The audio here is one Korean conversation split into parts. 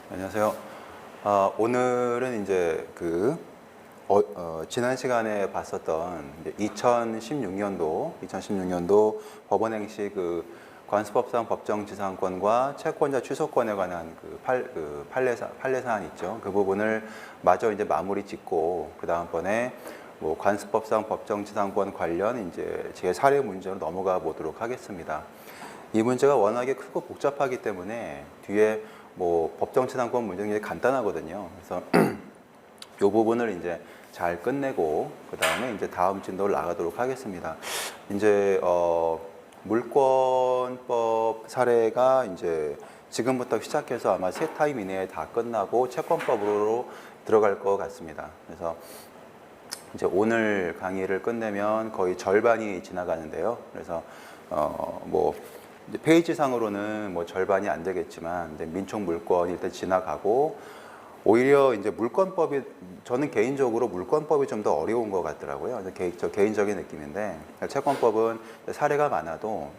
안녕하세요. 오늘은 이제 지난 시간에 봤었던 2016년도 법원행시 관습법상 법정지상권과 채권자 취소권에 관한 판례 사안 있죠. 그 부분을 마저 이제 마무리 짓고 그 다음번에 관습법상 법정지상권 관련 이제 제 사례 문제로 넘어가 보도록 하겠습니다. 이 문제가 워낙에 크고 복잡하기 때문에 뒤에 법정지상권 문제는 굉장히 간단하거든요. 그래서 이 부분을 이제 잘 끝내고 그 다음에 이제 다음 진도를 나가도록 하겠습니다. 이제 물권법 사례가 이제 지금부터 시작해서 아마 세 타임 이내에 다 끝나고 채권법으로 들어갈 것 같습니다. 그래서 이제 오늘 강의를 끝내면 거의 절반이 지나가는데요. 그래서 이제 페이지상으로는 절반이 안 되겠지만 민촉 물권이 일단 지나가고 오히려 이제 물권법이 저는 개인적으로 물권법이 좀 더 어려운 것 같더라고요. 저 개인적인 느낌인데 채권법은 사례가 많아도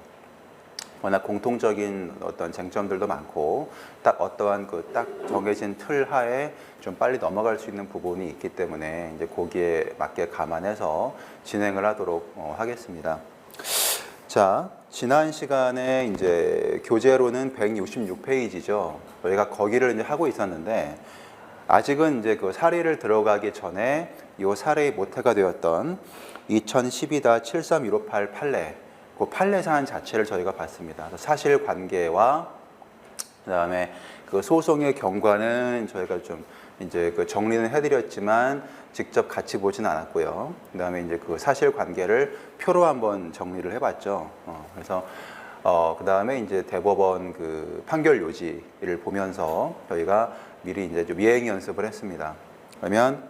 워낙 공통적인 어떤 쟁점들도 많고 딱 어떠한 딱 정해진 틀 하에 좀 빨리 넘어갈 수 있는 부분이 있기 때문에 이제 거기에 맞게 감안해서 진행을 하도록 하겠습니다. 자, 지난 시간에 이제 교재로는 166페이지죠. 저희가 거기를 이제 하고 있었는데 아직은 이제 그 사례를 들어가기 전에 이 사례의 모태가 되었던 2012-73158 판례, 그 판례 사안 자체를 저희가 봤습니다. 사실관계와 그다음에 그 소송의 경과는 저희가 좀 이제 정리는 해드렸지만 직접 같이 보지는 않았고요. 그다음에 이제 그 사실관계를 표로 한번 정리를 해봤죠. 그래서 그다음에 이제 대법원 판결 요지를 보면서 저희가 미리 이제 좀 예행 연습을 했습니다. 그러면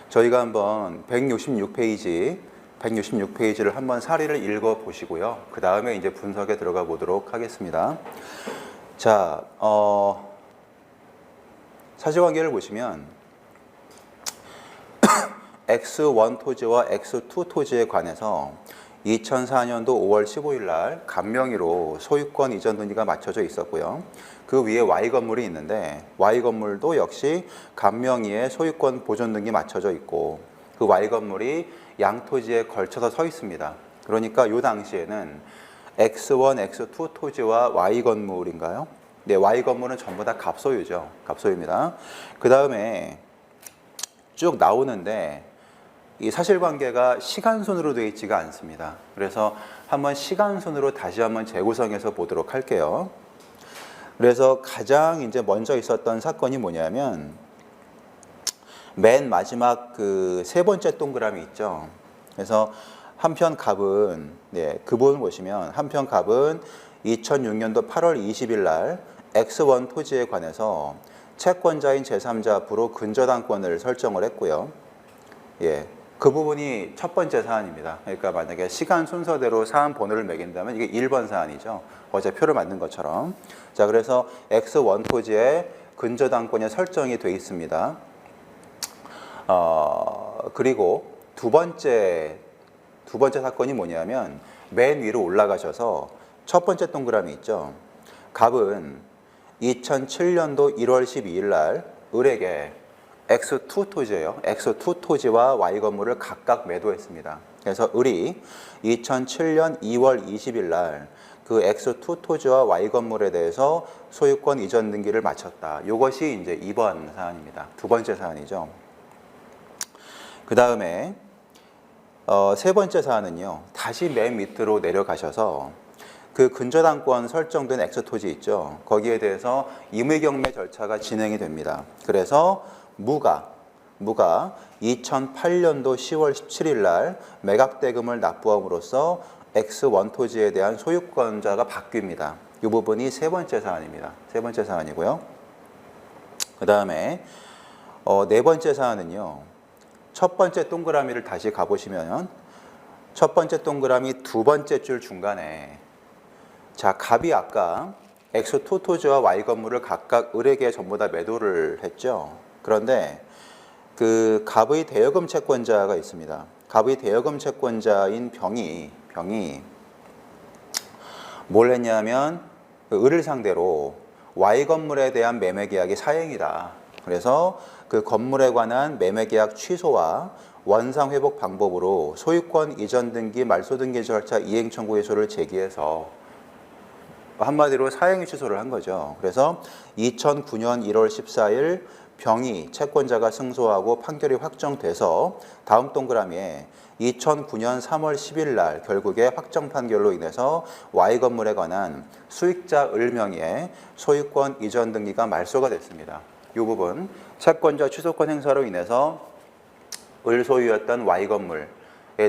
저희가 한번 166페이지를 한번 사례를 읽어 보시고요. 그 다음에 이제 분석에 들어가 보도록 하겠습니다. 자, 사실관계를 보시면 X1 토지와 X2 토지에 관해서 2004년도 5월 15일 날 감명의로 소유권 이전 등기가 맞춰져 있었고요. 그 위에 Y 건물이 있는데 Y 건물도 역시 감명의의 소유권 보존 등기 맞춰져 있고 그 Y 건물이 양 토지에 걸쳐서 서 있습니다. 그러니까 이 당시에는 X1, X2 토지와 Y 건물인가요? 네, Y 건물은 전부 다 갑소유죠. 갑소유입니다. 그 다음에 쭉 나오는데 이 사실관계가 시간순으로 되어 있지가 않습니다. 그래서 한번 시간순으로 다시 한번 재구성해서 보도록 할게요. 그래서 가장 이제 먼저 있었던 사건이 뭐냐면 맨 마지막 세 번째 동그라미 있죠. 그래서 한편 갑은 그 부분 보시면 한편 갑은 2006년도 8월 20일 날 X1 토지에 관해서 채권자인 제3자 앞으로 근저당권을 설정을 했고요. 그 부분이 첫 번째 사안입니다. 그러니까 만약에 시간 순서대로 사안 번호를 매긴다면 이게 1번 사안이죠. 어제 표를 만든 것처럼. 자, 그래서 X1 토지에 근저당권이 설정이 되어 있습니다. 그리고 두 번째 사건이 뭐냐면 맨 위로 올라가셔서 첫 번째 동그라미 있죠. 갑은 2007년도 1월 12일 날 을에게 X2 토지예요. X2 토지와 Y 건물을 각각 매도했습니다. 그래서 을이 2007년 2월 20일 날 그 X2 토지와 Y 건물에 대해서 소유권 이전 등기를 마쳤다. 이것이 이제 2번 사안입니다. 두 번째 사안이죠. 그 다음에 세 번째 사안은요. 다시 맨 밑으로 내려가셔서 그 근저당권 설정된 X 토지 있죠. 거기에 대해서 임의경매 절차가 진행이 됩니다. 그래서 무가 2008년도 10월 17일 날 매각대금을 납부함으로써 X1 토지에 대한 소유권자가 바뀝니다. 이 부분이 세 번째 사안입니다. 세 번째 사안이고요. 그 다음에 네 번째 사안은요. 첫 번째 동그라미를 다시 가보시면 첫 번째 동그라미 두 번째 줄 중간에 자, 갑이 아까 X2 토지와 Y 건물을 각각 을에게 전부 다 매도를 했죠. 그런데 그 갑의 대여금 채권자가 있습니다. 갑의 대여금 채권자인 병이 뭘 했냐면 을을 상대로 Y 건물에 대한 매매 계약이 사행이다. 그래서 그 건물에 관한 매매 계약 취소와 원상 회복 방법으로 소유권 이전 등기, 말소 등기 절차 이행 청구 해소를 제기해서 한마디로 사행 취소를 한 거죠. 그래서 2009년 1월 14일 병이 채권자가 승소하고 판결이 확정돼서 다음 동그라미에 2009년 3월 10일 날 결국에 확정 판결로 인해서 Y 건물에 관한 수익자 을 명의의 소유권 이전 등기가 말소가 됐습니다. 이 부분 채권자 취소권 행사로 인해서 을 소유였던 Y 건물의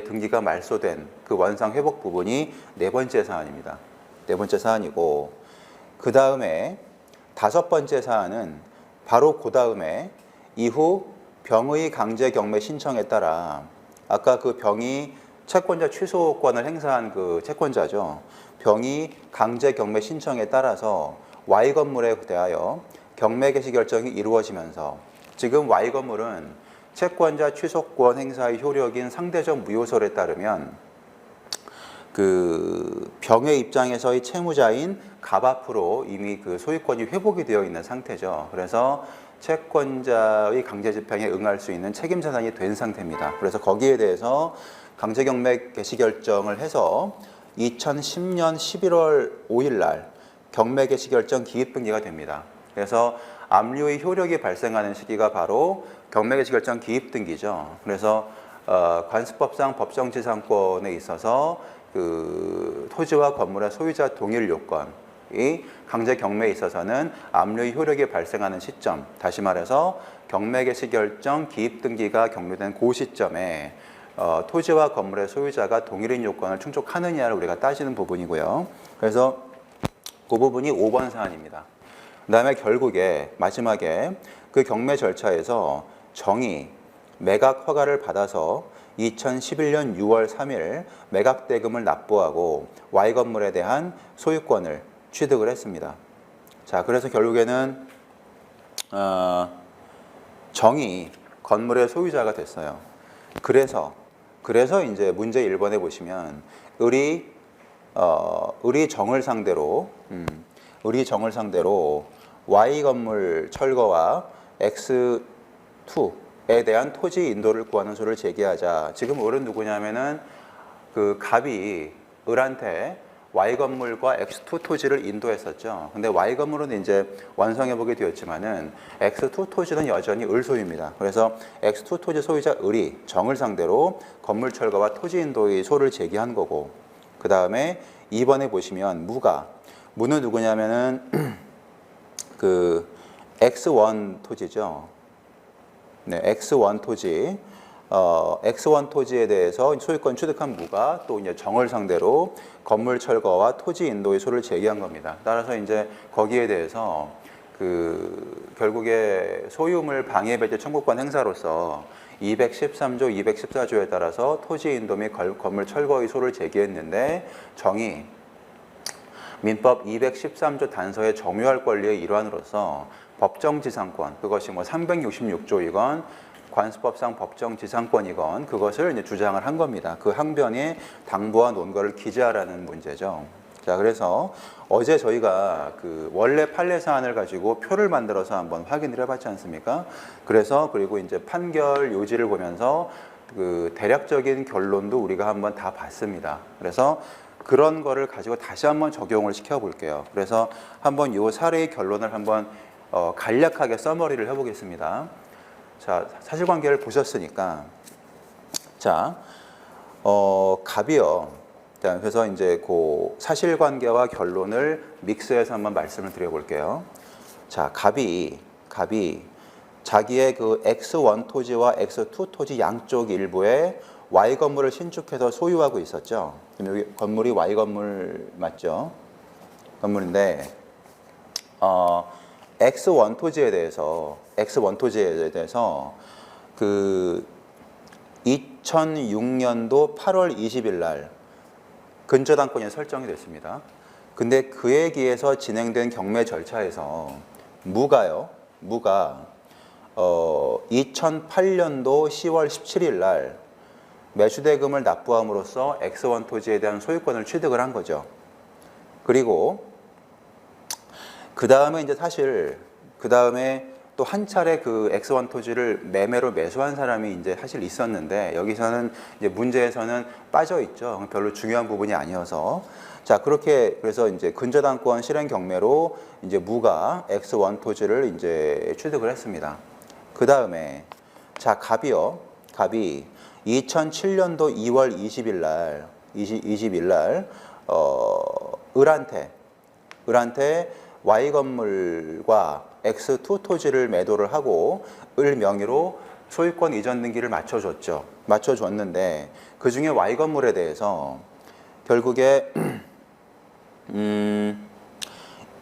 등기가 말소된 그 원상 회복 부분이 네 번째 사안입니다. 네 번째 사안이고, 그 다음에 다섯 번째 사안은 바로 그 다음에 이후 병의 강제 경매 신청에 따라 아까 그 병이 채권자 취소권을 행사한 그 채권자죠. 병이 강제 경매 신청에 따라서 Y 건물에 대하여 경매 개시 결정이 이루어지면서 지금 Y 건물은 채권자 취소권 행사의 효력인 상대적 무효설에 따르면 그 병의 입장에서의 채무자인 갑 앞으로 이미 그 소유권이 회복이 되어 있는 상태죠. 그래서 채권자의 강제 집행에 응할 수 있는 책임 자산이 된 상태입니다. 그래서 거기에 대해서 강제 경매 개시 결정을 해서 2010년 11월 5일 날 경매 개시 결정 기입 등기가 됩니다. 그래서 압류의 효력이 발생하는 시기가 바로 경매 개시 결정 기입 등기죠. 그래서 관습법상 법정지상권에 있어서 그 토지와 건물의 소유자 동일 요건이 강제 경매에 있어서는 압류의 효력이 발생하는 시점, 다시 말해서 경매 개시 결정 기입 등기가 경료된 그 시점에 토지와 건물의 소유자가 동일인 요건을 충족하느냐를 우리가 따지는 부분이고요. 그래서 그 부분이 5번 사안입니다. 그 다음에 결국에 마지막에 그 경매 절차에서 정의 매각 허가를 받아서 2011년 6월 3일 매각 대금을 납부하고 Y 건물에 대한 소유권을 취득을 했습니다. 자, 그래서 결국에는 정이 건물의 소유자가 됐어요. 그래서 이제 문제 1번에 보시면 을이 정을 상대로 Y 건물 철거와 X2에 대한 토지 인도를 구하는 소를 제기하자. 지금 을은 누구냐면은 그 갑이 을한테 Y 건물과 X2 토지를 인도했었죠. 근데 Y 건물은 이제 완성해보게 되었지만은 X2 토지는 여전히 을 소유입니다. 그래서 X2 토지 소유자 을이 정을 상대로 건물 철거와 토지 인도의 소를 제기한 거고, 그 다음에 2번에 보시면 무는 누구냐면은 그 X1 토지죠. 네, X1 토지. X1 토지에 대해서 소유권 취득한 무가 또 이제 정을 상대로 건물 철거와 토지 인도의 소를 제기한 겁니다. 따라서 이제 거기에 대해서 그 결국에 소유물 방해 배제 청구권 행사로서 213조, 214조에 따라서 토지 인도 및 건물 철거의 소를 제기했는데 정이 민법 213조 단서의 점유할 권리의 일환으로서 법정지상권, 그것이 뭐 366조이건 관습법상 법정지상권이건 그것을 이제 주장을 한 겁니다. 그 항변에 당부와 논거를 기재하라는 문제죠. 자, 그래서 어제 저희가 그 원래 판례 사안을 가지고 표를 만들어서 한번 확인을 해봤지 않습니까? 그리고 이제 판결 요지를 보면서 그 대략적인 결론도 우리가 한번 다 봤습니다. 그래서 그런 거를 가지고 다시 한번 적용을 시켜 볼게요. 그래서 한번 이 사례의 결론을 한번 간략하게 서머리를 해보겠습니다. 자, 사실관계를 보셨으니까, 자, 갑이요. 자, 그래서 이제 그 사실관계와 결론을 믹스해서 한번 말씀을 드려볼게요. 자, 갑이 자기의 그 X1 토지와 X2 토지 양쪽 일부에 Y 건물을 신축해서 소유하고 있었죠. 그럼 여기 건물이 Y 건물 맞죠? 건물인데, X1 토지에 대해서 그 2006년도 8월 20일 날 근저당권이 설정이 됐습니다. 근데 그에 기해서 진행된 경매 절차에서 무가 2008년도 10월 17일 날 매수대금을 납부함으로써 X1 토지에 대한 소유권을 취득을 한 거죠. 그리고 그 다음에 이제 사실 그 다음에 또 한 차례 그 X1 토지를 매매로 매수한 사람이 이제 사실 있었는데 여기서는 이제 문제에서는 빠져 있죠. 별로 중요한 부분이 아니어서. 자, 그렇게 그래서 이제 근저당권 실행 경매로 이제 무가 X1 토지를 이제 취득을 했습니다. 그 다음에 자, 갑이요. 갑이 2007년도 2월 20일 날 을한테 Y 건물과 X2 토지를 매도를 하고 을 명의로 소유권 이전 등기를 맞춰줬죠. 맞춰줬는데 그 중에 Y 건물에 대해서 결국에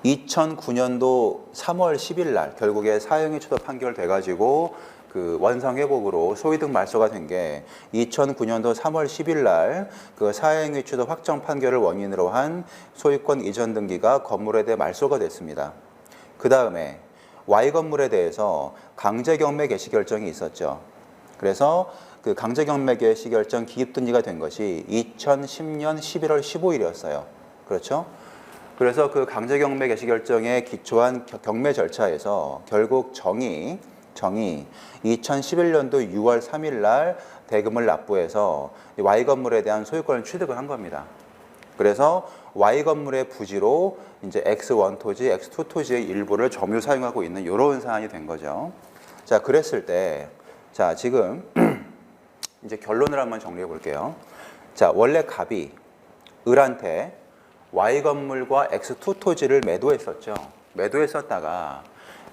2009년도 3월 10일 날 결국에 사형이 추도 판결돼 가지고 그 원상 회복으로 소이득 말소가 된 게 2009년도 3월 10일 날 그 사행위 추도 확정 판결을 원인으로 한 소유권 이전 등기가 건물에 대해 말소가 됐습니다. 그 다음에 Y 건물에 대해서 강제 경매 개시 결정이 있었죠. 그래서 그 강제 경매 개시 결정 기입 등기가 된 것이 2010년 11월 15일이었어요. 그렇죠? 그래서 그 강제 경매 개시 결정에 기초한 경매 절차에서 결국 정이 2011년도 6월 3일 날 대금을 납부해서 Y 건물에 대한 소유권을 취득을 한 겁니다. 그래서 Y 건물의 부지로 이제 X1 토지, X2 토지의 일부를 점유 사용하고 있는 이런 사안이 된 거죠. 자, 그랬을 때, 자, 지금 이제 결론을 한번 정리해 볼게요. 자, 원래 갑이 을한테 Y 건물과 X2 토지를 매도했었죠. 매도했었다가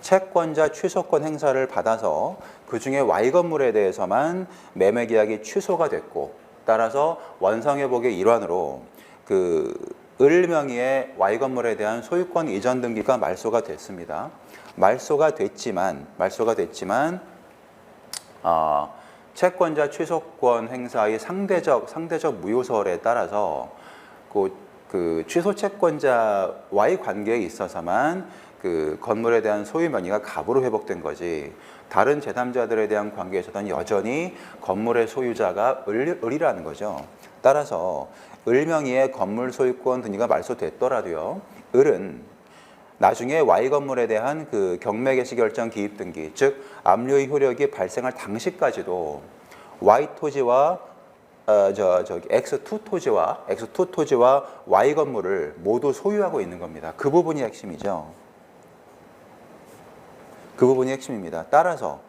채권자 취소권 행사를 받아서 그 중에 Y 건물에 대해서만 매매 계약이 취소가 됐고 따라서 원상회복의 일환으로 그 을 명의의 Y 건물에 대한 소유권 이전 등기가 말소가 됐습니다. 말소가 됐지만 채권자 취소권 행사의 상대적 무효설에 따라서 그 취소 채권자와의 관계에 있어서만 그 건물에 대한 소유 명의가 갑으로 회복된 거지 다른 제3자들에 대한 관계에서는 여전히 건물의 소유자가 을이라는 거죠. 따라서 을 명의의 건물 소유권 등기가 말소됐더라도요. 을은 나중에 Y 건물에 대한 그 경매 개시 결정 기입 등기, 즉 압류의 효력이 발생할 당시까지도 Y 토지와 X2 토지와 Y 건물을 모두 소유하고 있는 겁니다. 그 부분이 핵심이죠. 그 부분이 핵심입니다. 따라서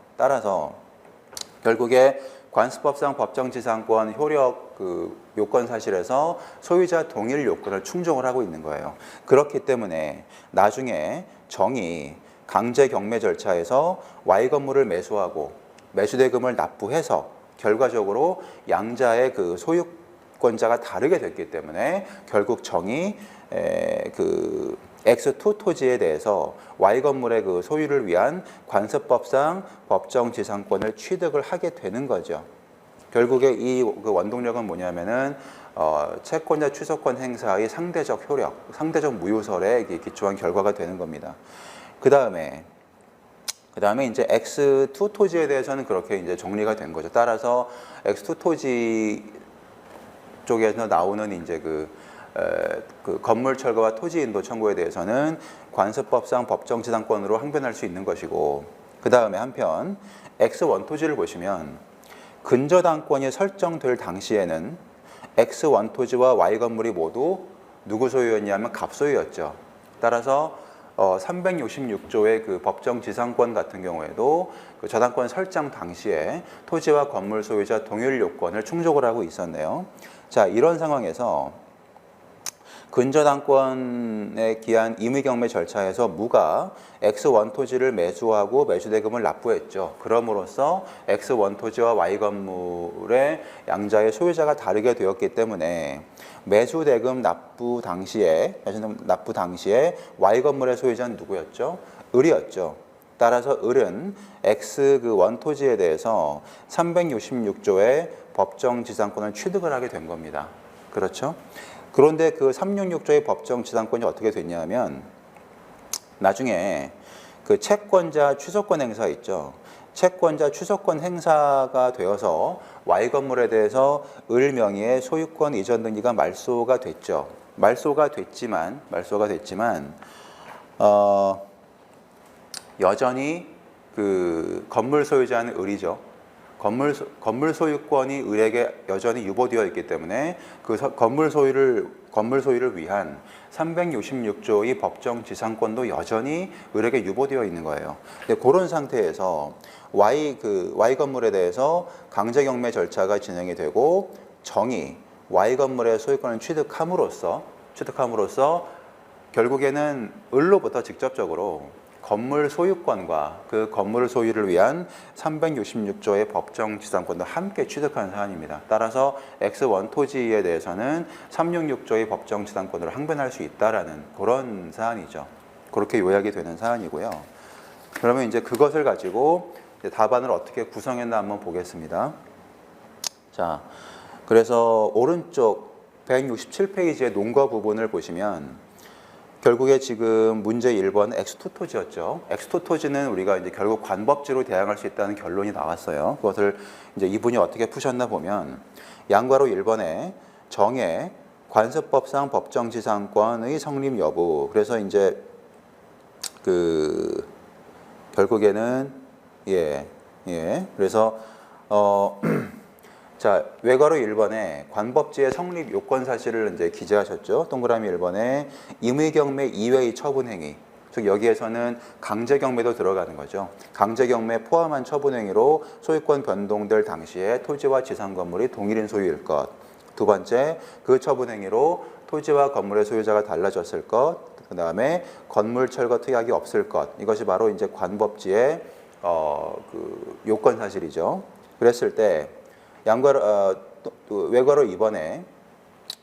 결국에 관습법상 법정지상권 효력 그 요건 사실에서 소유자 동일 요건을 충족을 하고 있는 거예요. 그렇기 때문에 나중에 정이 강제 경매 절차에서 Y 건물을 매수하고 매수대금을 납부해서 결과적으로 양자의 그 소유권자가 다르게 됐기 때문에 결국 정이 그 X2 토지에 대해서 Y 건물의 그 소유를 위한 관습법상 법정지상권을 취득을 하게 되는 거죠. 결국에 이 그 원동력은 뭐냐면은 채권자 취소권 행사의 상대적 효력, 상대적 무효설에 기초한 결과가 되는 겁니다. 그 다음에 이제 X2 토지에 대해서는 그렇게 이제 정리가 된 거죠. 따라서 X2 토지 쪽에서 나오는 이제 그 건물 철거와 토지 인도 청구에 대해서는 관습법상 법정지상권으로 항변할 수 있는 것이고 그 다음에 한편 X1 토지를 보시면 근저당권이 설정될 당시에는 X1 토지와 Y 건물이 모두 누구 소유였냐면 갑 소유였죠. 따라서 366조의 그 법정지상권 같은 경우에도 그 저당권 설정 당시에 토지와 건물 소유자 동일 요건을 충족을 하고 있었네요. 자, 이런 상황에서 근저당권에 기한 임의경매 절차에서 무가 X1 토지를 매수하고 매수대금을 납부했죠. 그럼으로써 X1 토지와 Y 건물의 양자의 소유자가 다르게 되었기 때문에 매수대금 납부 당시에 Y 건물의 소유자는 누구였죠? 을이었죠. 따라서 을은 X1 토지에 대해서 366조의 법정지상권을 취득을 하게 된 겁니다. 그렇죠? 그런데 그 366조의 법정지상권이 어떻게 됐냐면 나중에 그 채권자 취소권 행사 있죠. 채권자 취소권 행사가 되어서 Y 건물에 대해서 을 명의의 소유권 이전 등기가 말소가 됐죠. 말소가 됐지만 여전히 그 건물 소유자는 을이죠. 건물 소유권이 을에게 여전히 유보되어 있기 때문에 그 건물 소유를 위한 366조의 법정 지상권도 여전히 을에게 유보되어 있는 거예요. 근데 그런 상태에서 Y 건물에 대해서 강제 경매 절차가 진행이 되고 정이 Y 건물의 소유권을 취득함으로써 결국에는 을로부터 직접적으로 건물 소유권과 그 건물 소유를 위한 366조의 법정 지상권도 함께 취득한 사안입니다. 따라서 X1 토지에 대해서는 366조의 법정 지상권으로 항변할 수 있다라는 그런 사안이죠. 그렇게 요약이 되는 사안이고요. 그러면 이제 그것을 가지고 이제 답안을 어떻게 구성했나 한번 보겠습니다. 자, 그래서 오른쪽 167페이지의 논거 부분을 보시면 결국에 지금 문제 1번 X2 토지였죠. X2 토지는 우리가 이제 결국 관법지로 대항할 수 있다는 결론이 나왔어요. 그것을 이제 이분이 어떻게 푸셨나 보면 양괄호 1번에 정의 관습법상 법정지상권의 성립 여부. 그래서 이제 그 결국에는 그래서 자, 외괄호 1번에 관법지의 성립 요건 사실을 이제 기재하셨죠. 동그라미 1번에 임의경매 이외의 처분행위. 즉 여기에서는 강제경매도 들어가는 거죠. 강제경매 포함한 처분행위로 소유권 변동될 당시에 토지와 지상 건물이 동일인 소유일 것. 두 번째, 그 처분행위로 토지와 건물의 소유자가 달라졌을 것. 그 다음에 건물 철거 특약이 없을 것. 이것이 바로 이제 관법지의 그 요건 사실이죠. 그랬을 때 외괄호 2번에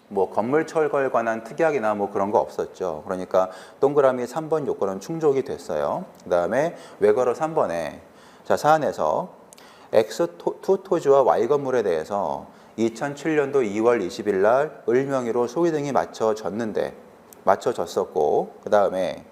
뭐 건물 철거에 관한 특약이나 뭐 그런 거 없었죠. 그러니까 동그라미 3번 요건은 충족이 됐어요. 그 다음에 외괄호 3번에 자, 사안에서 X2 토지와 Y 건물에 대해서 2007년도 2월 20일 날 을 명의로 소위 등이 맞춰졌었고 그 다음에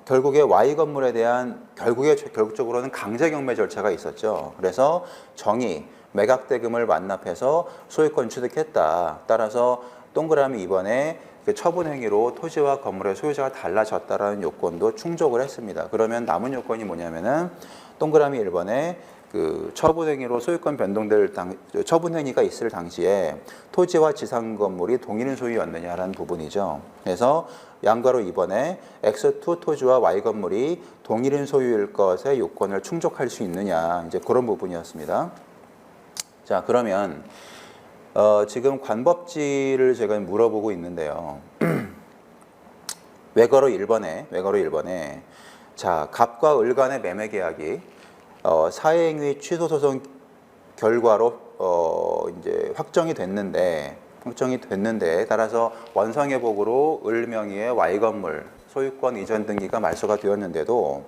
결국에 Y 건물에 대한 결국적으로는 강제 경매 절차가 있었죠. 그래서 정의 매각대금을 완납해서 소유권 취득했다. 따라서 동그라미 2번에 그 처분 행위로 토지와 건물의 소유자가 달라졌다라는 요건도 충족을 했습니다. 그러면 남은 요건이 뭐냐면은 동그라미 1번에 그 처분 행위로 소유권 변동될 처분 행위가 있을 당시에 토지와 지상 건물이 동일인 소유였느냐라는 부분이죠. 그래서 양괄호 2번에 X2 토지와 Y 건물이 동일인 소유일 것의 요건을 충족할 수 있느냐 이제 그런 부분이었습니다. 자, 그러면 지금 관법지를 제가 물어보고 있는데요. 외괄호 1번에 자, 갑과 을 간의 매매 계약이 사행위 취소 소송 결과로 이제 확정이 됐는데 따라서 원상회복으로 을 명의의 Y 건물 소유권 이전 등기가 말소가 되었는데도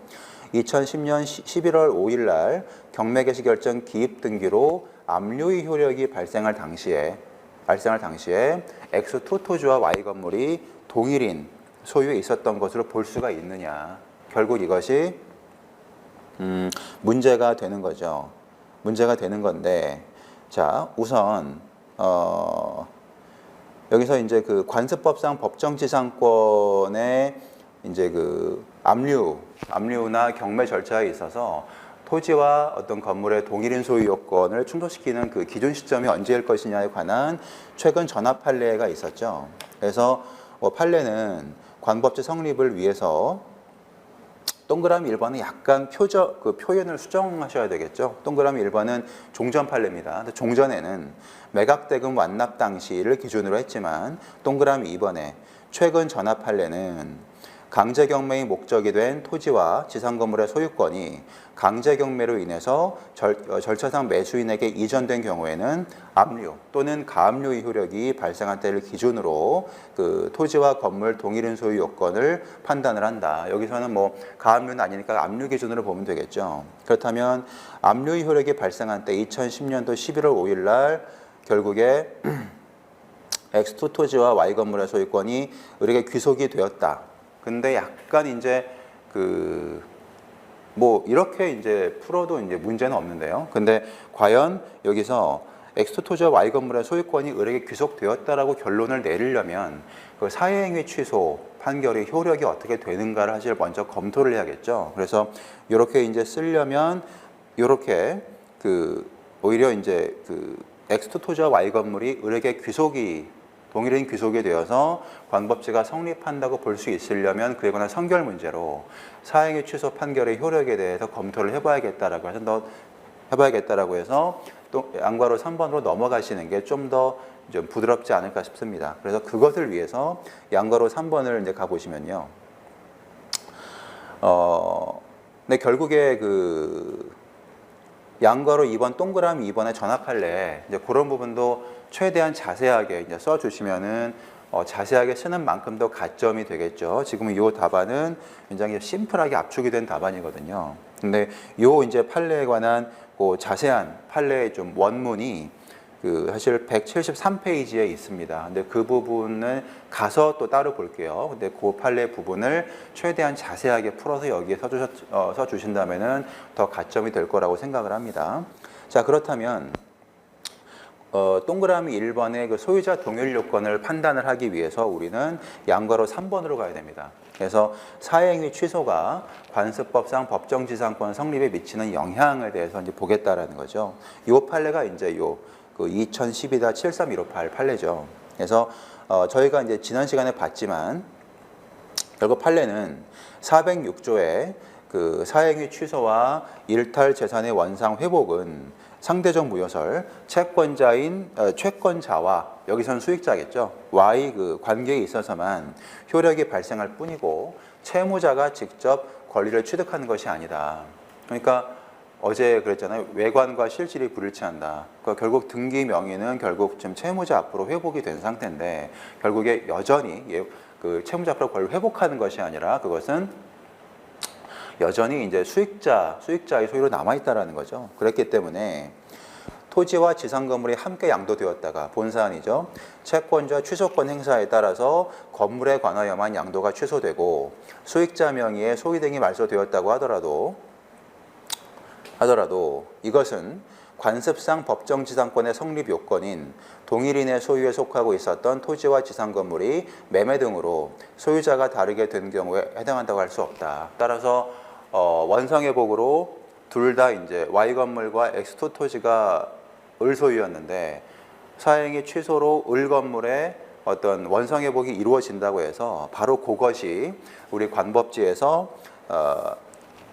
2010년 11월 5일 날 경매 개시 결정 기입 등기로 압류의 효력이 발생할 당시에 X2 토지와 Y 건물이 동일인 소유에 있었던 것으로 볼 수가 있느냐. 결국 이것이 문제가 되는 거죠. 문제가 되는 건데, 자, 우선 여기서 이제 그 관습법상 법정지상권의 이제 그 압류나 경매 절차에 있어서 토지와 어떤 건물의 동일인 소유 요건을 충족시키는 그 기준 시점이 언제일 것이냐에 관한 최근 전합 판례가 있었죠. 그래서 판례는 관법지 성립을 위해서 동그라미 1번은 약간 표현을 수정하셔야 되겠죠. 동그라미 1번은 종전 판례입니다. 종전에는 매각대금 완납 당시를 기준으로 했지만 동그라미 2번에 최근 전합 판례는 강제경매의 목적이 된 토지와 지상건물의 소유권이 강제경매로 인해서 절차상 매수인에게 이전된 경우에는 압류 또는 가압류의 효력이 발생한 때를 기준으로 그 토지와 건물 동일인 소유 요건을 판단을 한다. 여기서는 뭐 가압류는 아니니까 압류 기준으로 보면 되겠죠. 그렇다면 압류의 효력이 발생한 때 2010년도 11월 5일 날 결국에 X2 토지와 Y 건물의 소유권이 을에게 귀속이 되었다. 근데 약간 이제 뭐 이렇게 이제 풀어도 이제 문제는 없는데요. 근데 과연 여기서 X2 토지와 Y 건물의 소유권이 을에게 귀속되었다라고 결론을 내리려면 그 사회행위 취소 판결의 효력이 어떻게 되는가를 사실 먼저 검토를 해야겠죠. 그래서 이렇게 이제 쓰려면 이렇게 그 오히려 이제 그 X2 토지와 Y 건물이 을에게 동일인 귀속이 되어서 관법지가 성립한다고 볼 수 있으려면 그에 관한 선결 문제로 사행위 취소 판결의 효력에 대해서 검토를 해봐야겠다라고 해서 또 양과로 3번으로 넘어가시는 게 좀 더 좀 부드럽지 않을까 싶습니다. 그래서 그것을 위해서 양과로 3번을 이제 가보시면요. 근데 결국에 그 양과로 2번 동그라미 2번에 전압할래 이제 그런 부분도 최대한 자세하게 이제 써주시면은 자세하게 쓰는 만큼 더 가점이 되겠죠. 지금 이 답안은 굉장히 심플하게 압축이 된 답안이거든요. 근데 요 이제 판례에 관한 그 자세한 판례의 좀 원문이 그 사실 173페이지에 있습니다. 근데 그 부분을 가서 또 따로 볼게요. 근데 그 판례 부분을 최대한 자세하게 풀어서 여기에 써주신다면은 더 가점이 될 거라고 생각을 합니다. 자, 그렇다면 동그라미 1번의 그 소유자 동일 요건을 판단을 하기 위해서 우리는 양과로 3번으로 가야 됩니다. 그래서 사행위 취소가 관습법상 법정지상권 성립에 미치는 영향에 대해서 이제 보겠다라는 거죠. 이 판례가 이제 그 2012-73158 판례죠. 그래서 저희가 이제 지난 시간에 봤지만 결국 판례는 406조의 그 사행위 취소와 일탈 재산의 원상 회복은 상대적 무효설, 채권자와 여기선 수익자겠죠. Y 그 관계에 있어서만 효력이 발생할 뿐이고 채무자가 직접 권리를 취득하는 것이 아니다. 그러니까 어제 그랬잖아요. 외관과 실질이 불일치한다. 그러니까 결국 등기 명의는 결국 지금 채무자 앞으로 회복이 된 상태인데 결국에 여전히 그 채무자 앞으로 권리를 회복하는 것이 아니라 그것은 여전히 이제 수익자의 소유로 남아있다라는 거죠. 그렇기 때문에 토지와 지상 건물이 함께 양도되었다가 본사안이죠. 채권자 취소권 행사에 따라서 건물에 관하여만 양도가 취소되고 수익자 명의의 소유 등이 말소되었다고 하더라도 이것은 관습상 법정지상권의 성립 요건인 동일인의 소유에 속하고 있었던 토지와 지상 건물이 매매 등으로 소유자가 다르게 된 경우에 해당한다고 할 수 없다. 따라서 원상회복으로 둘 다 이제 Y 건물과 X2 토지가 을 소유였는데 사행위 취소로 을 건물의 어떤 원상회복이 이루어진다고 해서 바로 그것이 우리 관법지에서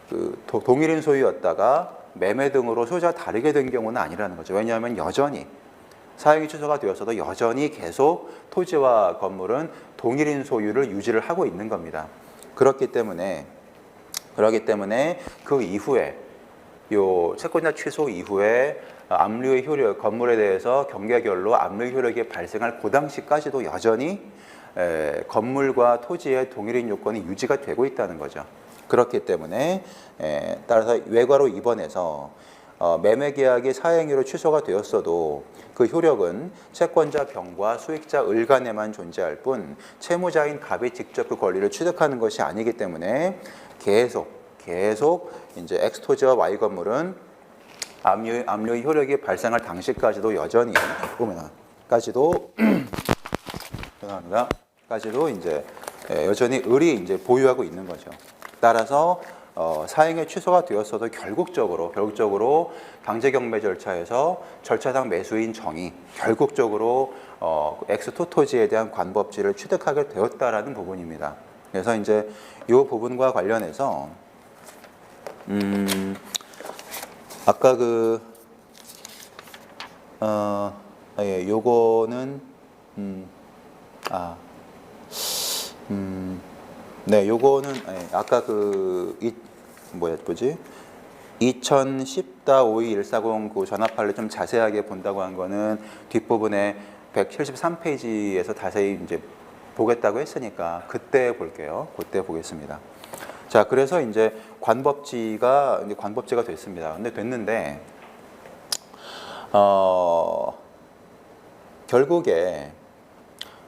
그 동일인 소유였다가 매매 등으로 소유자가 다르게 된 경우는 아니라는 거죠. 왜냐하면 여전히 사행위 취소가 되었어도 여전히 계속 토지와 건물은 동일인 소유를 유지를 하고 있는 겁니다. 그렇기 때문에 그 이후에 요 채권자 취소 이후에 압류의 효력, 건물에 대해서 경계결로 압류의 효력이 발생할 그 당시까지도 여전히 건물과 토지의 동일인 요건이 유지가 되고 있다는 거죠. 그렇기 때문에 따라서 외과로 2번에서 매매계약이 사행위로 취소가 되었어도 그 효력은 채권자 병과 수익자 을 간에만 존재할 뿐 채무자인 갑이 직접 그 권리를 취득하는 것이 아니기 때문에 계속 이제 X 토지와 Y 건물은 압류의 효력이 발생할 당시까지도 여전히 까지도 이제 여전히 을이 이제 보유하고 있는 거죠. 따라서 사행의 취소가 되었어도 결국적으로 강제경매 절차에서 절차상 매수인 정이 결국적으로 X2 토지에 대한 관법지를 취득하게 되었다라는 부분입니다. 그래서 이제 이 부분과 관련해서 아까 요거는 네, 요거는 아까 2010-52-140 그 전압판례 좀 자세하게 본다고 한 거는 뒷부분에 173페이지에서 자세히 이제 보겠다고 했으니까 그때 볼게요. 그때 보겠습니다. 자, 그래서 이제 관법지가 됐습니다. 근데 됐는데 결국에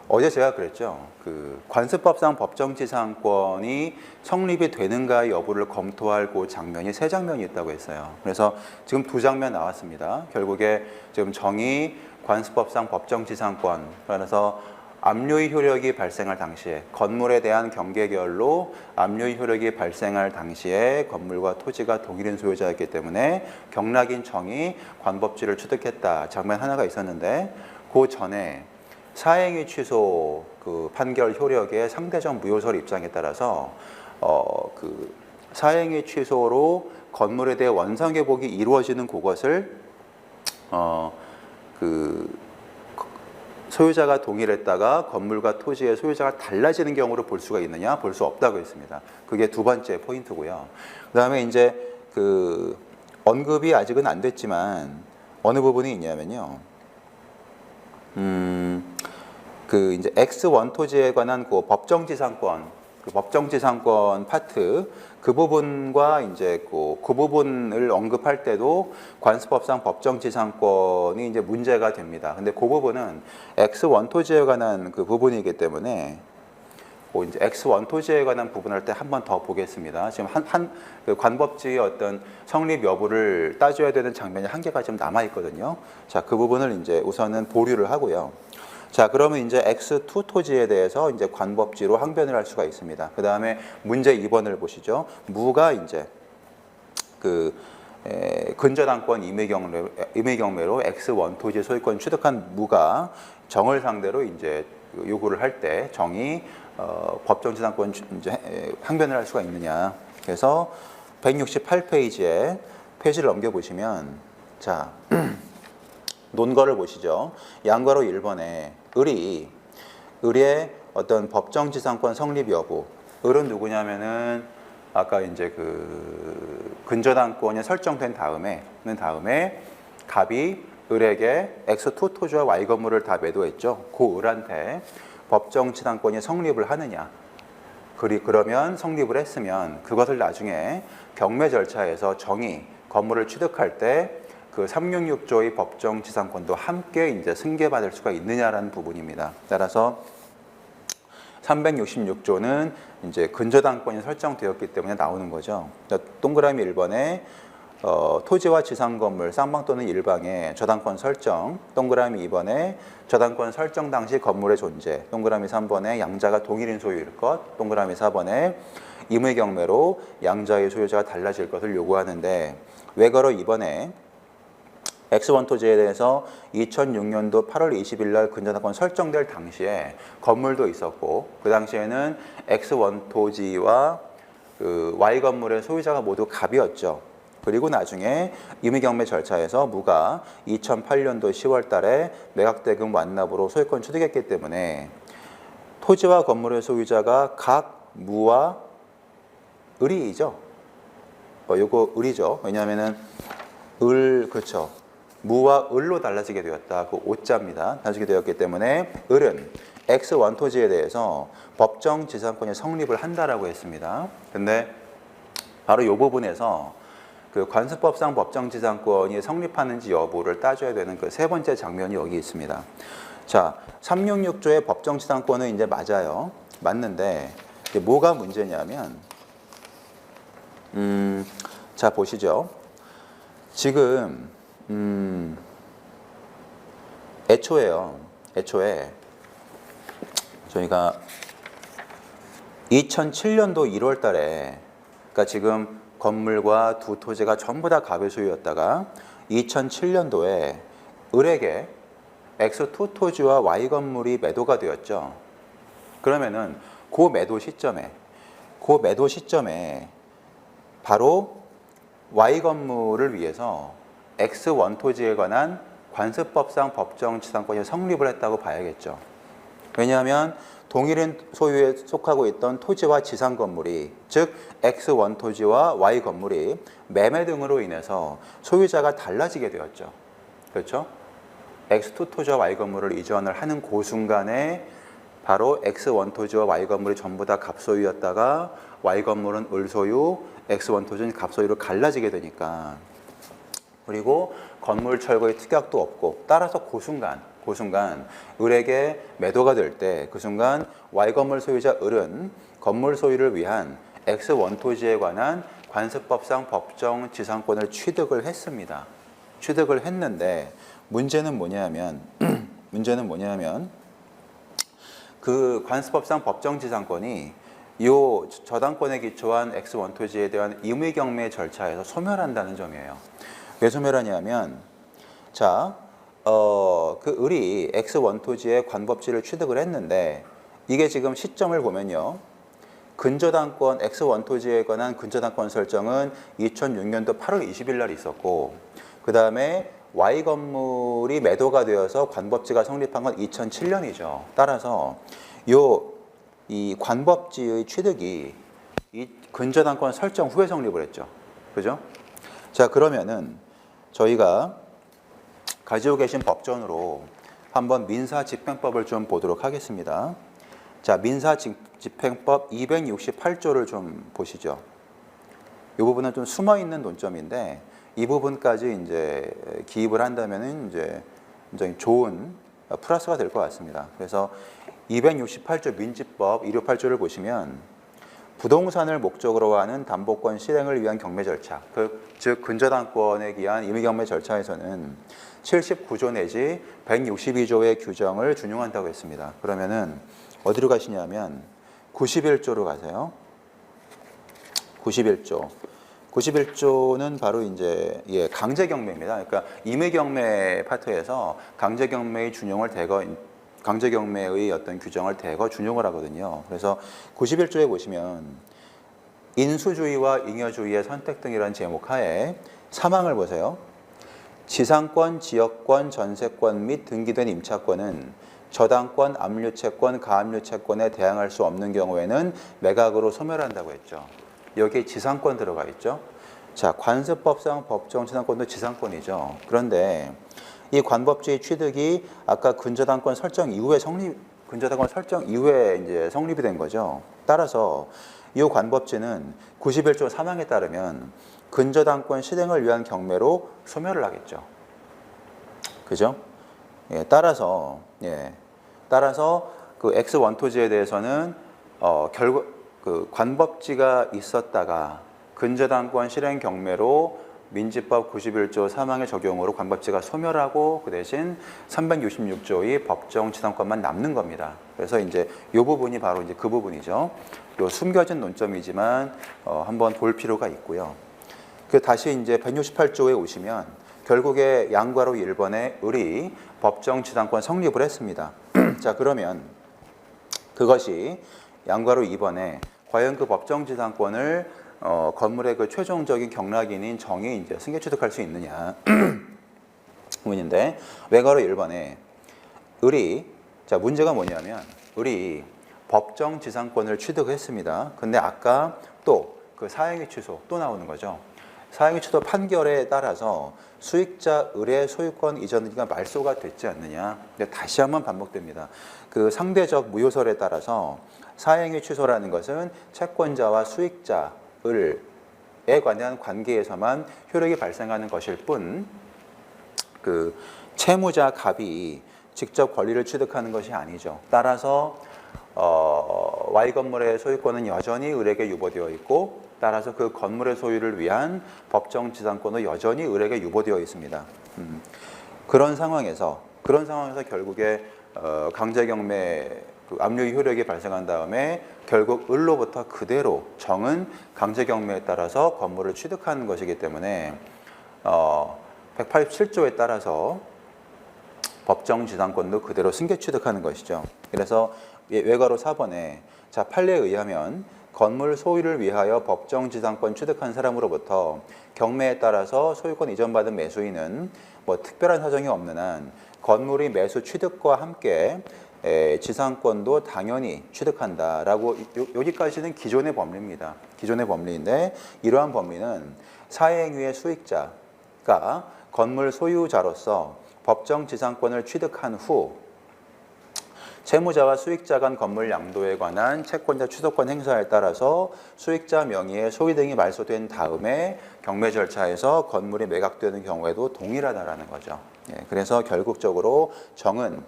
어제 제가 그랬죠. 그 관습법상 법정지상권이 성립이 되는가 여부를 검토할 그 장면이 3장면이 있다고 했어요. 그래서 지금 2장면 나왔습니다. 결국에 지금 정의 관습법상 법정지상권, 그래서 압류의 효력이 발생할 당시에 건물에 대한 경계결로 압류의 효력이 발생할 당시에 건물과 토지가 동일인 소유자였기 때문에 경락인 정이 관법지를 취득했다 장면 하나가 있었는데 그 전에 사행위 취소 그 판결 효력의 상대적 무효설 입장에 따라서 그 사행위 취소로 건물에 대해 원상회복이 이루어지는 그것을 그 소유자가 동일했다가 건물과 토지의 소유자가 달라지는 경우를 볼 수가 있느냐? 볼 수 없다고 했습니다. 그게 두 번째 포인트고요. 그 다음에 이제 그 언급이 아직은 안 됐지만 어느 부분이 있냐면요. 그 이제 X1 토지에 관한 그 법정지상권, 그 법정지상권 파트 그 부분과 이제 그 부분을 언급할 때도 관습법상 법정지상권이 이제 문제가 됩니다. 근데 그 부분은 X1 토지에 관한 그 부분이기 때문에 그 이제 X1 토지에 관한 부분을 할 때 한 번 더 보겠습니다. 지금 그 관법지의 어떤 성립 여부를 따져야 되는 장면이 한 개가 좀 남아 있거든요. 자, 그 부분을 이제 우선은 보류를 하고요. 자, 그러면 이제 X2 토지에 대해서 이제 관법지로 항변을 할 수가 있습니다. 그 다음에 문제 2번을 보시죠. 무가 이제 그 근저당권 임의경매로 X1 토지 소유권 취득한 무가 정을 상대로 이제 요구를 할 때 정이 법정지상권 이제 항변을 할 수가 있느냐. 그래서 168페이지에 페이지를 넘겨보시면 자. 논거를 보시죠. 양가로 1번에 을의 어떤 법정지상권 성립 여부. 을은 누구냐면은 아까 이제 그 근저당권이 설정된 다음에 갑이 을에게 X2 토지와 Y 건물을 다 매도했죠. 그 을한테 법정지상권이 성립을 하느냐. 그러면 성립을 했으면 그것을 나중에 경매 절차에서 정의 건물을 취득할 때 그 366조의 법정지상권도 함께 이제 승계받을 수가 있느냐라는 부분입니다. 따라서 366조는 이제 근저당권이 설정되었기 때문에 나오는 거죠. 동그라미 1번에 토지와 지상 건물 쌍방 또는 일방의 저당권 설정, 동그라미 2번에 저당권 설정 당시 건물의 존재, 동그라미 3번에 양자가 동일인 소유일 것, 동그라미 4번에 임의경매로 양자의 소유자가 달라질 것을 요구하는데 외거로 2번에 X1 토지에 대해서 2006년도 8월 20일 날 근저당권 설정될 당시에 건물도 있었고 그 당시에는 X1 토지와 그 Y 건물의 소유자가 모두 갑이었죠. 그리고 나중에 임의경매 절차에서 무가 2008년도 10월 달에 매각대금 완납으로 소유권 취득했기 때문에 토지와 건물의 소유자가 각 무와 을이죠. 요거 을이죠. 왜냐하면은 그렇죠. 무와 을로 달라지게 되었다. 그 오자입니다. 달라지게 되었기 때문에 을은 X1 토지에 대해서 법정 지상권이 성립을 한다라고 했습니다. 근데 바로 이 부분에서 그 관습법상 법정 지상권이 성립하는지 여부를 따져야 되는 그 세 번째 장면이 여기 있습니다. 자, 366조의 법정 지상권은 이제 맞아요. 맞는데 이게 뭐가 문제냐면 자, 보시죠. 지금 애초에 저희가 2007년도 1월 달에 그러니까 지금 건물과 두 토지가 전부 다 갑의 소유였다가 2007년도에 을에게 X2 토지와 Y 건물이 매도가 되었죠. 그러면은 그 매도 시점에 바로 Y 건물을 위해서 X1 토지에 관한 관습법상 법정지상권이 성립을 했다고 봐야겠죠. 왜냐하면 동일인 소유에 속하고 있던 토지와 지상 건물이 즉 X1 토지와 Y 건물이 매매 등으로 인해서 소유자가 달라지게 되었죠. 그렇죠? X2 토지와 Y 건물을 이전을 하는 그 순간에 바로 X1 토지와 Y 건물이 전부 다 갑소유였다가 Y 건물은 을소유, X1 토지는 갑소유로 갈라지게 되니까 그리고 건물 철거의 특약도 없고 따라서 그 순간 을에게 매도가 될 때 그 순간 Y 건물 소유자 을은 건물 소유를 위한 X1 토지에 관한 관습법상 법정 지상권을 취득을 했습니다. 취득을 했는데 문제는 뭐냐면 그 관습법상 법정지상권이 요 저당권에 기초한 X1 토지에 대한 임의경매 절차에서 소멸한다는 점이에요. 왜 소멸하냐면, 자, 그 을이 X1 토지의 관법지를 취득을 했는데, 이게 지금 시점을 보면요. 근저당권 X1 토지에 관한 근저당권 설정은 2006년도 8월 20일 날 있었고, 그 다음에 Y 건물이 매도가 되어서 관법지가 성립한 건 2007년이죠. 따라서 이 관법지의 취득이 이 근저당권 설정 후에 성립을 했죠. 그죠? 자, 그러면은 저희가 가지고 계신 법전으로 한번 민사집행법을 좀 보도록 하겠습니다. 자, 민사집행법 268조를 좀 보시죠. 이 부분은 좀 숨어 있는 논점인데 이 부분까지 이제 기입을 한다면은 이제 굉장히 좋은 플러스가 될 것 같습니다. 그래서 268조 민지법 268조를 보시면 부동산을 목적으로 하는 담보권 실행을 위한 경매 절차, 즉 근저당권에 기한 임의경매 절차에서는 79조 내지 162조의 규정을 준용한다고 했습니다. 그러면은 어디로 가시냐면 91조로 가세요. 91조는 바로 이제 강제경매입니다. 그러니까 임의경매 파트에서 강제경매의 준용을 강제경매의 어떤 규정을 대거 준용을 하거든요. 그래서 91조에 보시면 인수주의와 잉여주의의 선택 등이라는 제목 하에 사망을 보세요. 지상권, 지역권, 전세권 및 등기된 임차권은 저당권, 압류채권, 가압류채권에 대항할 수 없는 경우에는 매각으로 소멸한다고 했죠. 여기에 지상권 들어가 있죠. 자, 관습법상 법정지상권도 지상권이죠. 그런데 이 관법지의 취득이 아까 근저당권 설정 이후에 이제 성립이 된 거죠. 따라서 이 관법지는 91조 3항에 따르면 근저당권 실행을 위한 경매로 소멸을 하겠죠. 그죠? 따라서 그 X1 토지에 대해서는 결국 그 관법지가 있었다가 근저당권 실행 경매로 민지법 91조 3항의 적용으로 관법지가 소멸하고 그 대신 366조의 법정지상권만 남는 겁니다. 그래서 이제 이 부분이 바로 이제 그 부분이죠. 요 숨겨진 논점이지만 한번 볼 필요가 있고요. 그 다시 이제 168조에 오시면 결국에 양과로 1번에 을이 법정지상권 성립을 했습니다. 자, 그러면 그것이 양과로 2번에 과연 그 법정지상권을 건물의 그 최종적인 경락인인 정이 이제 승계 취득할 수 있느냐 부분인데, 외과로 1번에 을이, 자, 문제가 뭐냐면 을이 법정지상권을 취득했습니다. 근데 아까 또 그 사행위 취소 또 나오는 거죠. 사행위 취소 판결에 따라서 수익자 을의 소유권 이전이가 말소가 됐지 않느냐. 근데 다시 한번 반복됩니다. 그 상대적 무효설에 따라서 사행위 취소라는 것은 채권자와 수익자 을에 관한 관계에서만 효력이 발생하는 것일 뿐, 그 채무자 갑이 직접 권리를 취득하는 것이 아니죠. 따라서 Y 건물의 소유권은 여전히 을에게 유보되어 있고, 따라서 그 건물의 소유를 위한 법정지상권은 여전히 을에게 유보되어 있습니다. 그런 상황에서 결국에 강제경매 그 압류 효력이 발생한 다음에 결국 을로부터 그대로 정은 강제경매에 따라서 건물을 취득하는 것이기 때문에 187조에 따라서 법정지상권도 그대로 승계 취득하는 것이죠. 그래서 외과로 4번에 자, 판례에 의하면 건물 소유를 위하여 법정지상권 취득한 사람으로부터 경매에 따라서 소유권 이전받은 매수인은 뭐 특별한 사정이 없는 한 건물이 매수 취득과 함께 지상권도 당연히 취득한다라고, 여기까지는 기존의 법리입니다. 기존의 법리인데, 이러한 법리는 사행위의 수익자가 건물 소유자로서 법정지상권을 취득한 후 채무자와 수익자 간 건물 양도에 관한 채권자 취소권 행사에 따라서 수익자 명의의 소유 등이 말소된 다음에 경매 절차에서 건물이 매각되는 경우에도 동일하다라는 거죠. 그래서 결국적으로 정은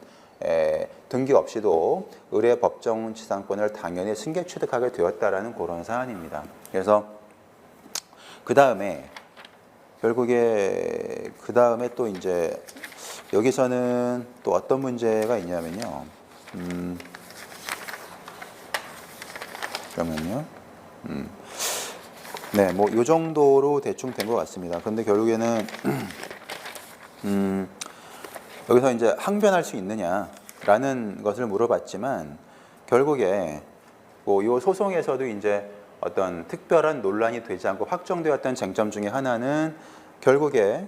등기 없이도 을의 법정지상권을 당연히 승계 취득하게 되었다라는 그런 사안입니다. 그래서 그 다음에 결국에 또 이제 여기서는 또 어떤 문제가 있냐면요. 그러면요. 네, 뭐 이 정도로 대충 된 것 같습니다. 그런데 결국에는 여기서 이제 항변할 수 있느냐라는 것을 물어봤지만 결국에 뭐 이 소송에서도 이제 어떤 특별한 논란이 되지 않고 확정되었던 쟁점 중에 하나는 결국에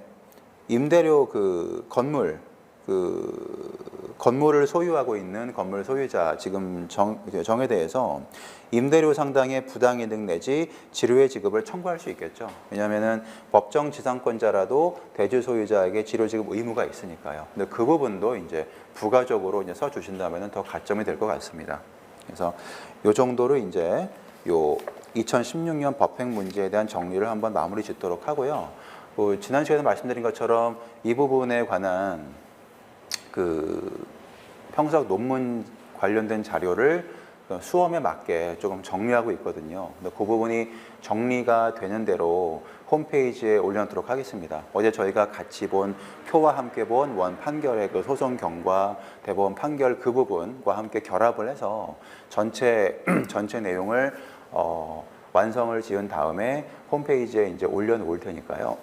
임대료 그 건물을 소유하고 있는 건물 소유자 지금 정에 대해서 임대료 상당의 부당이득 내지 지료의 지급을 청구할 수 있겠죠. 왜냐하면은 법정 지상권자라도 대주 소유자에게 지료 지급 의무가 있으니까요. 근데 그 부분도 이제 부가적으로 이제 써 주신다면은 더 가점이 될 것 같습니다. 그래서 요 정도로 이제 요 2016년 법행 문제에 대한 정리를 한번 마무리 짓도록 하고요. 지난 시간에 말씀드린 것처럼 이 부분에 관한 그 평석 논문 관련된 자료를 수험에 맞게 조금 정리하고 있거든요. 근데 그 부분이 정리가 되는 대로 홈페이지에 올려놓도록 하겠습니다. 어제 저희가 같이 본 표와 함께 본 원 판결의 그 소송 경과 대법원 판결 그 부분과 함께 결합을 해서 전체 내용을 완성을 지은 다음에 홈페이지에 이제 올려놓을 테니까요.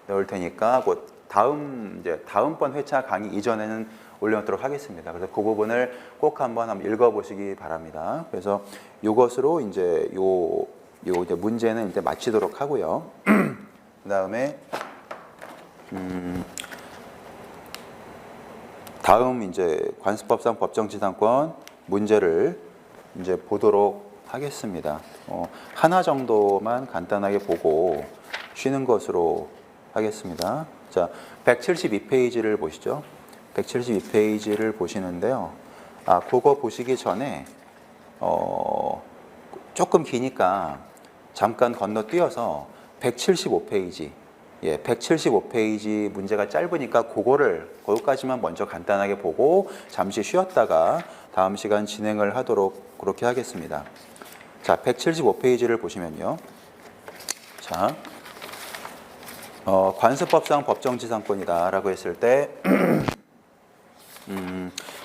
넣을 테니까 곧 다음번 회차 강의 이전에는 올려놓도록 하겠습니다. 그래서 그 부분을 꼭 한번 읽어보시기 바랍니다. 그래서 이것으로 이제 이제 문제는 이제 마치도록 하고요. 그 다음에 다음 이제 관습법상 법정지상권 문제를 이제 보도록 하겠습니다. 하나 정도만 간단하게 보고 쉬는 것으로 하겠습니다. 자, 172페이지를 보시죠. 172페이지를 보시는데요. 그거 보시기 전에 조금 기니까 잠깐 건너뛰어서 175페이지. 예, 175페이지 문제가 짧으니까 그거까지만 먼저 간단하게 보고 잠시 쉬었다가 다음 시간 진행을 하도록 그렇게 하겠습니다. 자, 175페이지를 보시면요. 자, 관습법상 법정지상권이다라고 했을 때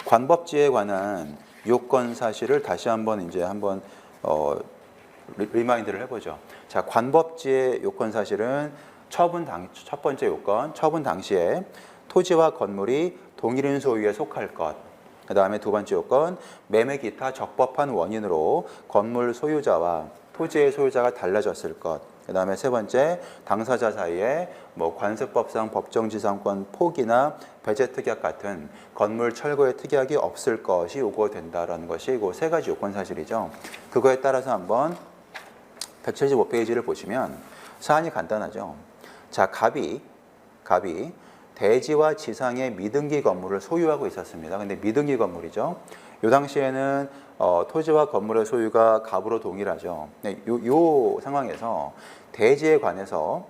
관법지에 관한 요건 사실을 다시 한번 리마인드를 해보죠. 자, 관법지의 요건 사실은 첫 번째 요건, 처분 당시에 토지와 건물이 동일인 소유에 속할 것. 그 다음에 두 번째 요건, 매매 기타 적법한 원인으로 건물 소유자와 토지의 소유자가 달라졌을 것. 그 다음에 세 번째, 당사자 사이에 뭐 관습법상 법정지상권 포기나 배제 특약 같은 건물 철거의 특약이 없을 것이 요구된다라는 것이 그 세 가지 요건 사실이죠. 그거에 따라서 한번 175페이지를 보시면 사안이 간단하죠. 자, 갑이 대지와 지상의 미등기 건물을 소유하고 있었습니다. 근데 미등기 건물이죠. 이 당시에는 토지와 건물의 소유가 갑으로 동일하죠. 요 상황에서 대지에 관해서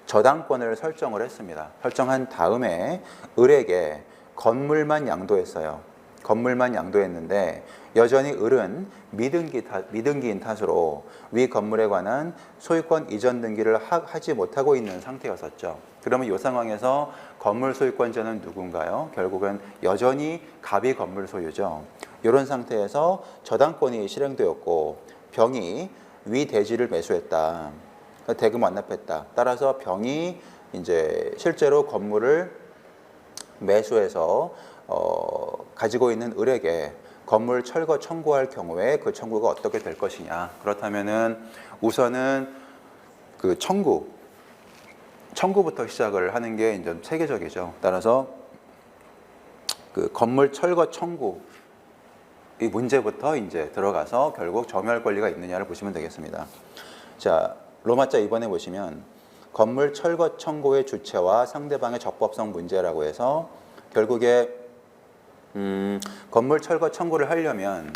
저당권을 설정을 했습니다. 설정한 다음에 을에게 건물만 양도했어요. 건물만 양도했는데 여전히 을은 미등기인 탓으로 위 건물에 관한 소유권 이전 등기를 하지 못하고 있는 상태였었죠. 그러면 이 상황에서 건물 소유권자는 누군가요? 결국은 여전히 갑이 건물 소유죠. 이런 상태에서 저당권이 실행되었고 병이 위 대지를 매수했다. 대금 완납했다. 따라서 병이 이제 실제로 건물을 매수해서 가지고 있는 을에게 건물 철거 청구할 경우에 그 청구가 어떻게 될 것이냐. 그렇다면은 우선은 그 청구부터 시작을 하는 게 이제 세계적이죠. 따라서 그 건물 철거 청구 이 문제부터 이제 들어가서 결국 점유할 권리가 있느냐를 보시면 되겠습니다. 자, 로마자 2번에 보시면 건물 철거 청구의 주체와 상대방의 적법성 문제라고 해서 결국에 건물 철거 청구를 하려면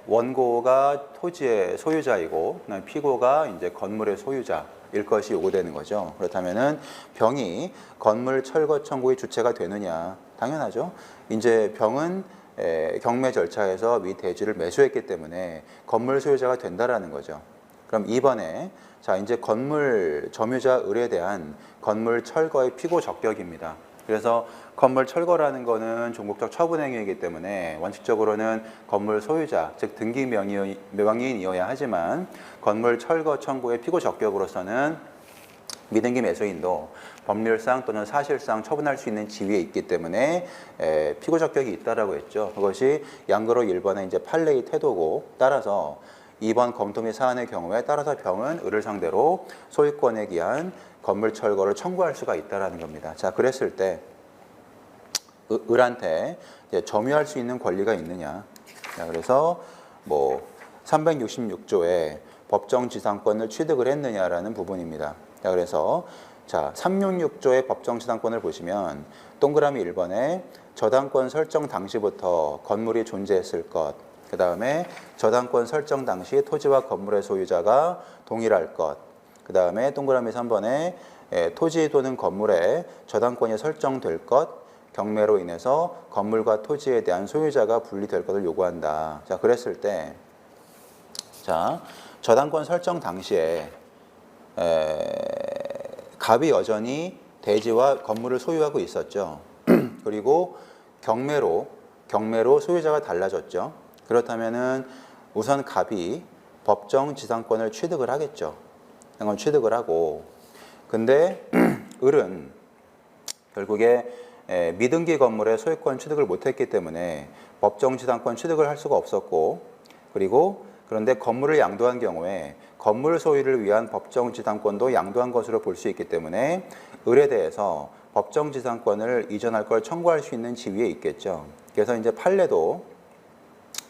원고가 토지의 소유자이고 피고가 이제 건물의 소유자일 것이 요구되는 거죠. 그렇다면은 병이 건물 철거 청구의 주체가 되느냐? 당연하죠. 이제 병은 경매 절차에서 위 대지를 매수했기 때문에 건물 소유자가 된다라는 거죠. 그럼 2번에 자 이제 건물 점유자 을에 대한 건물 철거의 피고 적격입니다. 그래서 건물 철거라는 거는 종국적 처분 행위이기 때문에 원칙적으로는 건물 소유자, 즉 등기 명의인이어야 하지만 건물 철거 청구의 피고 적격으로서는 미등기 매수인도 법률상 또는 사실상 처분할 수 있는 지위에 있기 때문에 피고 적격이 있다라고 했죠. 그것이 양그로 1번의 이제 판례의 태도고, 따라서 2번 검토 및 사안의 경우에 따라서 병은 을을 상대로 소유권에 기한 건물 철거를 청구할 수가 있다라는 겁니다. 자, 그랬을 때 을한테 점유할 수 있는 권리가 있느냐? 자, 그래서 뭐 366조에 법정지상권을 취득을 했느냐라는 부분입니다. 자, 그래서 자, 366조의 법정지상권을 보시면 동그라미 1번에 저당권 설정 당시부터 건물이 존재했을 것, 그 다음에 저당권 설정 당시 토지와 건물의 소유자가 동일할 것, 그 다음에 동그라미 3번에 토지 또는 건물에 저당권이 설정될 것, 경매로 인해서 건물과 토지에 대한 소유자가 분리될 것을 요구한다. 자, 그랬을 때, 자, 저당권 설정 당시에 갑이 여전히 대지와 건물을 소유하고 있었죠. 그리고 경매로 소유자가 달라졌죠. 그렇다면은 우선 갑이 법정 지상권을 취득을 하겠죠. 이건 취득을 하고, 근데 을은 결국에 미등기 건물의 소유권 취득을 못했기 때문에 법정 지상권 취득을 할 수가 없었고, 그리고 그런데 건물을 양도한 경우에 건물 소유를 위한 법정 지상권도 양도한 것으로 볼 수 있기 때문에 을에 대해서 법정 지상권을 이전할 걸 청구할 수 있는 지위에 있겠죠. 그래서 이제 판례도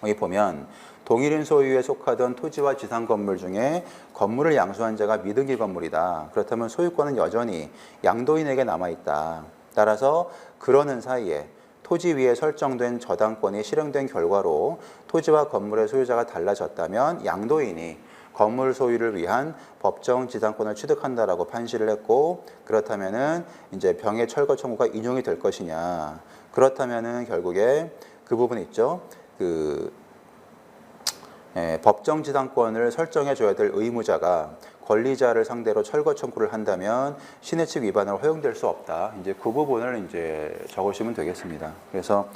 여기 보면 동일인 소유에 속하던 토지와 지상 건물 중에 건물을 양수한 자가 미등기 건물이다. 그렇다면 소유권은 여전히 양도인에게 남아있다. 따라서 그러는 사이에 토지 위에 설정된 저당권이 실행된 결과로 토지와 건물의 소유자가 달라졌다면 양도인이 건물 소유를 위한 법정 지상권을 취득한다라고 판시를 했고, 그렇다면은 이제 병의 철거 청구가 인용이 될 것이냐? 그렇다면은 결국에 그 부분 있죠. 법정 지상권을 설정해 줘야 될 의무자가 권리자를 상대로 철거 청구를 한다면 신해측 위반을 허용될 수 없다. 이제 그 부분을 이제 적으시면 되겠습니다. 그래서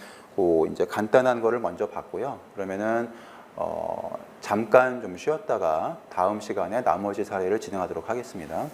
이제 간단한 거를 먼저 봤고요. 그러면은 잠깐 좀 쉬었다가 다음 시간에 나머지 사례를 진행하도록 하겠습니다.